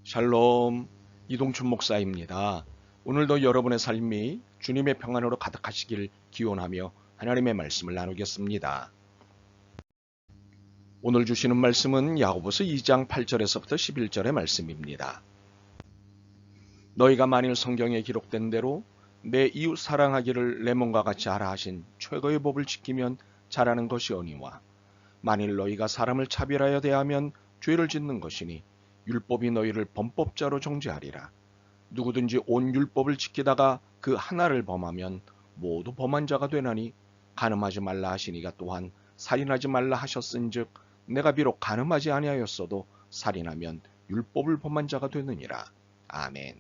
샬롬, 이동춘 목사입니다. 오늘도 여러분의 삶이 주님의 평안으로 가득하시길 기원하며 하나님의 말씀을 나누겠습니다. 오늘 주시는 말씀은 야고보서 2장 8절에서부터 11절의 말씀입니다. 너희가 만일 성경에 기록된 대로 내 이웃 사랑하기를 내 몸과 같이 하라 하신 최고의 법을 지키면 잘하는 것이오니와 만일 너희가 사람을 차별하여 대하면 죄를 짓는 것이니 율법이 너희를 범법자로 정죄하리라. 누구든지 온 율법을 지키다가 그 하나를 범하면 모두 범한 자가 되나니 간음하지 말라 하시니가 또한 살인하지 말라 하셨은즉 내가 비록 간음하지 아니하였어도 살인하면 율법을 범한 자가 되느니라. 아멘.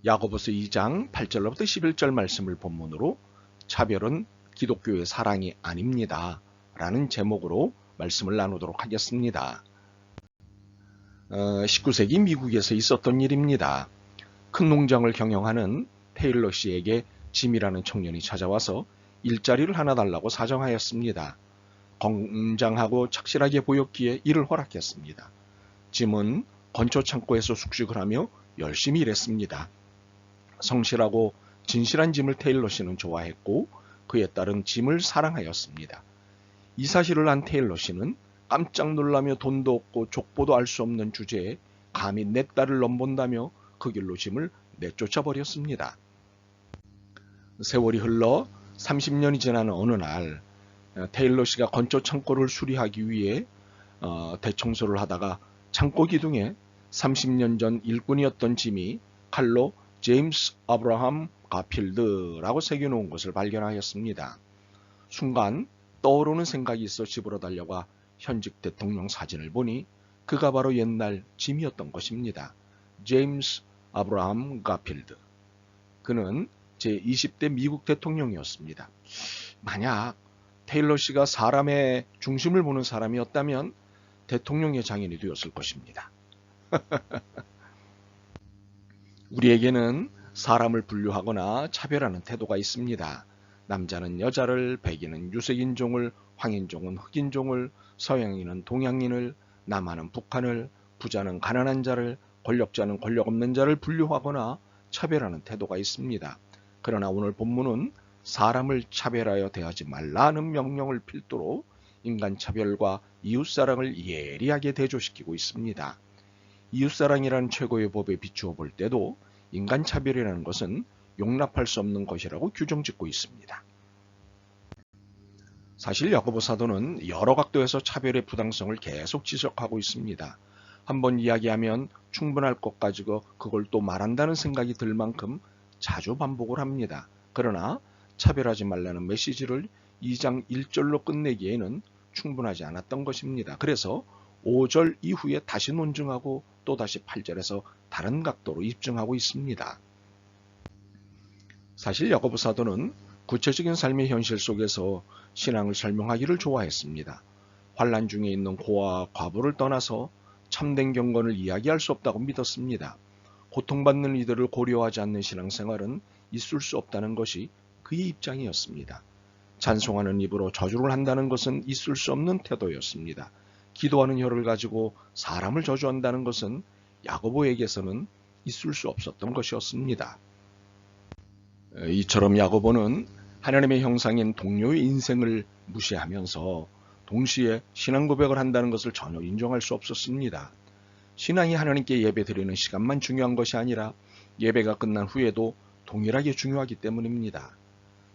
야고보서 2장 8절로부터 11절 말씀을 본문으로 차별은 기독교의 사랑이 아닙니다. 라는 제목으로 말씀을 나누도록 하겠습니다. 19세기 미국에서 있었던 일입니다. 큰 농장을 경영하는 테일러 씨에게 짐이라는 청년이 찾아와서 일자리를 하나 달라고 사정하였습니다. 건장하고 착실하게 보였기에 이를 허락했습니다. 짐은 건초 창고에서 숙식을 하며 열심히 일했습니다. 성실하고 진실한 짐을 테일러 씨는 좋아했고 그에 따른 짐을 사랑하였습니다. 이 사실을 안 테일러 씨는 깜짝 놀라며 돈도 없고 족보도 알 수 없는 주제에 감히 내 딸을 넘본다며 그 길로 짐을 내쫓아 버렸습니다. 세월이 흘러 30년이 지난 어느 날 테일러 씨가 건초 창고를 수리하기 위해 대청소를 하다가 창고 기둥에 30년 전 일꾼이었던 짐이 칼로 제임스 아브라함 가필드라고 새겨놓은 것을 발견하였습니다. 순간 떠오르는 생각이 있어 집으로 달려가 현직 대통령 사진을 보니 그가 바로 옛날 짐이었던 것입니다. 제임스 아브라함 가필드. 그는 제20대 미국 대통령이었습니다. 만약 테일러 씨가 사람의 중심을 보는 사람이었다면 대통령의 장인이 되었을 것입니다. 우리에게는 사람을 분류하거나 차별하는 태도가 있습니다. 남자는 여자를, 백인은 유색인종을, 황인종은 흑인종을, 서양인은 동양인을, 남한은 북한을, 부자는 가난한 자를, 권력자는 권력 없는 자를 분류하거나 차별하는 태도가 있습니다. 그러나 오늘 본문은 사람을 차별하여 대하지 말라는 명령을 필두로 인간차별과 이웃사랑을 예리하게 대조시키고 있습니다. 이웃사랑이라는 최고의 법에 비추어 볼 때도 인간차별이라는 것은 용납할 수 없는 것이라고 규정짓고 있습니다. 사실 야고보 사도는 여러 각도에서 차별의 부당성을 계속 지적하고 있습니다. 한번 이야기하면 충분할 것 가지고 그걸 또 말한다는 생각이 들 만큼 자주 반복을 합니다. 그러나 차별하지 말라는 메시지를 2장 1절로 끝내기에는 충분하지 않았던 것입니다. 그래서 5절 이후에 다시 논증하고 또다시 8절에서 다른 각도로 입증하고 있습니다. 사실 야고보 사도는 구체적인 삶의 현실 속에서 신앙을 설명하기를 좋아했습니다. 환난 중에 있는 고아와 과부를 떠나서 참된 경건을 이야기할 수 없다고 믿었습니다. 고통받는 이들을 고려하지 않는 신앙생활은 있을 수 없다는 것이 그의 입장이었습니다. 찬송하는 입으로 저주를 한다는 것은 있을 수 없는 태도였습니다. 기도하는 혀를 가지고 사람을 저주한다는 것은 야고보에게서는 있을 수 없었던 것이었습니다. 이처럼 야고보는 하나님의 형상인 동료의 인생을 무시하면서 동시에 신앙 고백을 한다는 것을 전혀 인정할 수 없었습니다. 신앙이 하나님께 예배드리는 시간만 중요한 것이 아니라 예배가 끝난 후에도 동일하게 중요하기 때문입니다.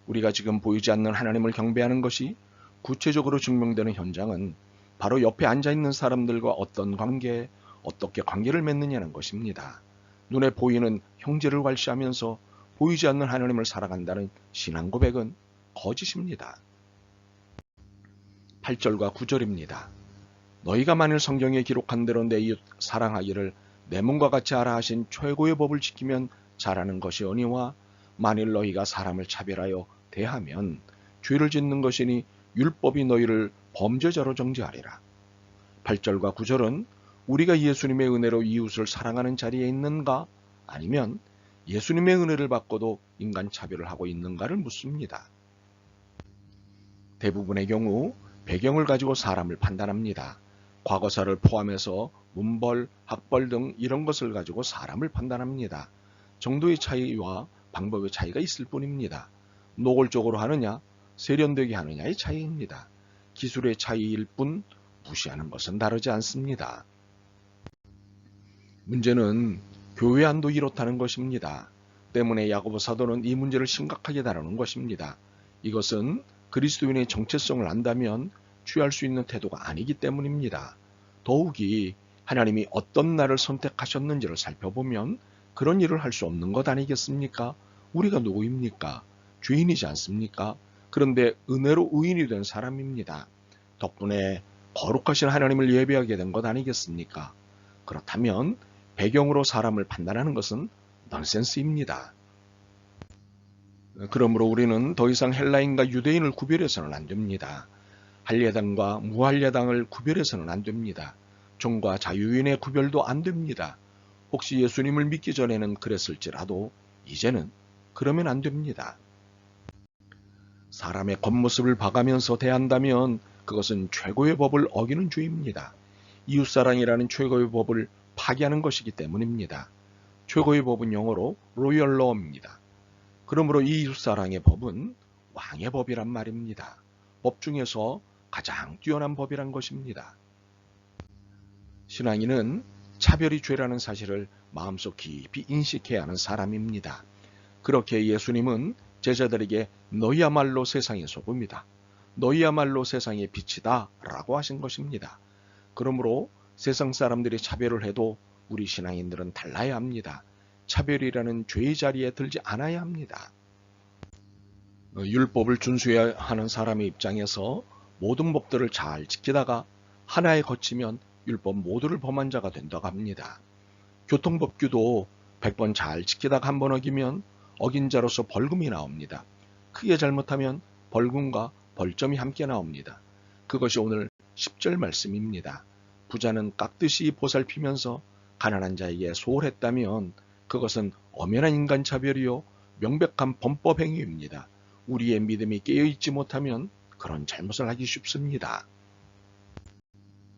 우리가 지금 보이지 않는 하나님을 경배하는 것이 구체적으로 증명되는 현장은 바로 옆에 앉아있는 사람들과 어떤 관계, 어떻게 관계를 맺느냐는 것입니다. 눈에 보이는 형제를 괄시하면서 보이지 않는 하나님을 살아간다는 신앙 고백은 거짓입니다. 8절과 9절입니다. 너희가 만일 성경에 기록한 대로 내 이웃 사랑하기를 내 몸과 같이 하라 하신 최고의 법을 지키면 잘하는 것이오니와 만일 너희가 사람을 차별하여 대하면 죄를 짓는 것이니 율법이 너희를 범죄자로 정죄하리라. 8절과 9절은 우리가 예수님의 은혜로 이웃을 사랑하는 자리에 있는가 아니면 예수님의 은혜를 받고도 인간 차별을 하고 있는가를 묻습니다. 대부분의 경우 배경을 가지고 사람을 판단합니다. 과거사를 포함해서 문벌, 학벌 등 이런 것을 가지고 사람을 판단합니다. 정도의 차이와 방법의 차이가 있을 뿐입니다. 노골적으로 하느냐, 세련되게 하느냐의 차이입니다. 기술의 차이일 뿐 무시하는 것은 다르지 않습니다. 문제는 교회 안도 이렇다는 것입니다. 때문에 야고보 사도는 이 문제를 심각하게 다루는 것입니다. 이것은 그리스도인의 정체성을 안다면 취할 수 있는 태도가 아니기 때문입니다. 더욱이 하나님이 어떤 날을 선택하셨는지를 살펴보면 그런 일을 할 수 없는 것 아니겠습니까? 우리가 누구입니까? 죄인이지 않습니까? 그런데 은혜로 의인이 된 사람입니다. 덕분에 거룩하신 하나님을 예배하게 된 것 아니겠습니까? 그렇다면 배경으로 사람을 판단하는 것은 넌센스입니다. 그러므로 우리는 더 이상 헬라인과 유대인을 구별해서는 안 됩니다. 할례당과 무할례당을 구별해서는 안 됩니다. 종과 자유인의 구별도 안 됩니다. 혹시 예수님을 믿기 전에는 그랬을지라도 이제는 그러면 안 됩니다. 사람의 겉모습을 봐가면서 대한다면 그것은 최고의 법을 어기는 죄입니다. 이웃사랑이라는 최고의 법을 파기하는 것이기 때문입니다. 최고의 법은 영어로 로열 러입니다. 그러므로 이 이웃사랑의 법은 왕의 법이란 말입니다. 법 중에서 가장 뛰어난 법이란 것입니다. 신앙인은 차별이 죄라는 사실을 마음속 깊이 인식해야 하는 사람입니다. 그렇게 예수님은 제자들에게 너희야말로 세상의 소금이다. 너희야말로 세상의 빛이다 라고 하신 것입니다. 그러므로 세상 사람들이 차별을 해도 우리 신앙인들은 달라야 합니다. 차별이라는 죄의 자리에 들지 않아야 합니다. 율법을 준수해야 하는 사람의 입장에서 모든 법들을 잘 지키다가 하나에 거치면 율법 모두를 범한 자가 된다고 합니다. 교통법규도 100번 잘 지키다가 한 번 어기면 어긴 자로서 벌금이 나옵니다. 크게 잘못하면 벌금과 벌점이 함께 나옵니다. 그것이 오늘 10절 말씀입니다. 부자는 깍듯이 보살피면서 가난한 자에게 소홀했다면 그것은 엄연한 인간차별이요 명백한 범법행위입니다. 우리의 믿음이 깨어있지 못하면 그런 잘못을 하기 쉽습니다.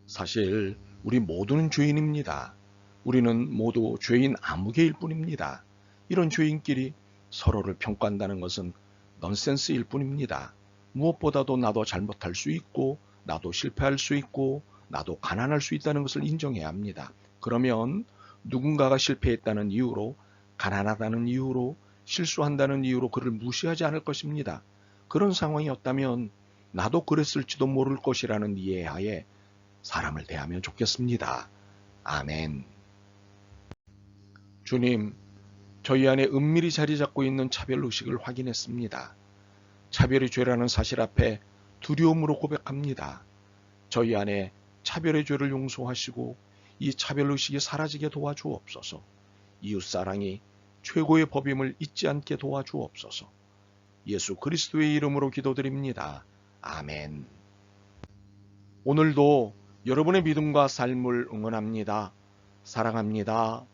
사실 우리 모두는 죄인입니다. 우리는 모두 죄인 아무개일 뿐입니다. 이런 죄인끼리 서로를 평가한다는 것은 넌센스일 뿐입니다. 무엇보다도 나도 잘못할 수 있고 나도 실패할 수 있고 나도 가난할 수 있다는 것을 인정해야 합니다. 그러면 누군가가 실패했다는 이유로 가난하다는 이유로 실수한다는 이유로 그를 무시하지 않을 것입니다. 그런 상황이었다면 나도 그랬을지도 모를 것이라는 이해하에 사람을 대하면 좋겠습니다. 아멘. 주님, 저희 안에 은밀히 자리 잡고 있는 차별의식을 확인했습니다. 차별이 죄라는 사실 앞에 두려움으로 고백합니다. 저희 안에 차별의 죄를 용서하시고 이 차별의식이 사라지게 도와주옵소서. 이웃사랑이 최고의 법임을 잊지 않게 도와주옵소서. 예수 그리스도의 이름으로 기도드립니다. 아멘. 오늘도 여러분의 믿음과 삶을 응원합니다. 사랑합니다.